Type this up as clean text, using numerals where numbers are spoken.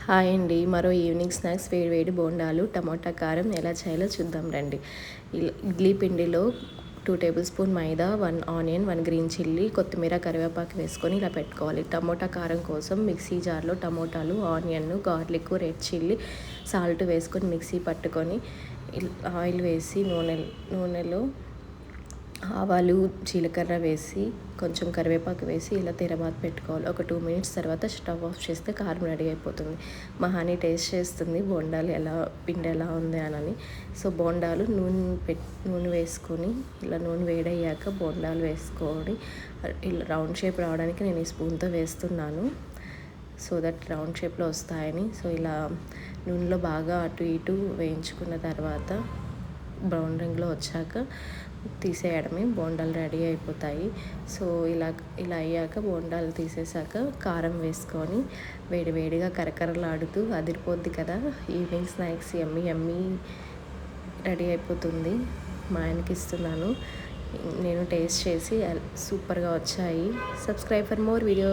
Hi అండి. మరో evening snacks వేడి వేడి బోండాలు టమాటా కారం ఎలా చేయాలో చూద్దాం రండి. ఇడ్లీ పిండిలో 2 టేబుల్ స్పూన్ మైదా, 1 ఆనియన్, 1 గ్రీన్ చిల్లీ, కొత్తిమీర, కరివేపాకు వేసుకొని ఇలా పెట్టుకోవాలి. టమోటా కారం కోసం మిక్సీ జార్లో టమోటాలు, onion, garlic, red chilli, salt వేసుకొని మిక్సీ పట్టుకొని ఆయిల్ వేసి నూనెలో ఆవాలు, జీలకర్ర వేసి కొంచెం కరివేపాకు వేసి ఇలా తిరబాతు పెట్టుకోవాలి. ఒక 2 మినిట్స్ తర్వాత స్టవ్ ఆఫ్ చేస్తే కారం రెడీ అయిపోతుంది. మా హనీ టేస్ట్ చేస్తుంది బోండాలు పిండి ఎలా ఉంది అని. సో బోండాలు నూనె వేసుకొని ఇలా నూనె వేడయ్యాక బోండాలు వేసుకొని ఇలా రౌండ్ షేప్ రావడానికి నేను ఈ స్పూన్తో వేస్తున్నాను. సో దట్ రౌండ్ షేప్లో వస్తాయని. సో ఇలా నూనెలో బాగా అటు ఇటు వేయించుకున్న తర్వాత బ్రౌన్ రంగులో వచ్చాక తీసేయడమే, బోండాలు రెడీ అయిపోతాయి. సో ఇలా అయ్యాక బోండాలు తీసేసాక కారం వేసుకొని వేడివేడిగా కరకరలాడుతూ అదిరిపోద్ది కదా. ఈవినింగ్ స్నాక్స్ యమ్మీ యమ్మీ రెడీ అయిపోతుంది. మా ఆయనకి ఇస్తున్నాను. నేను టేస్ట్ చేసి సూపర్గా వచ్చాయి. Subscribe for more video.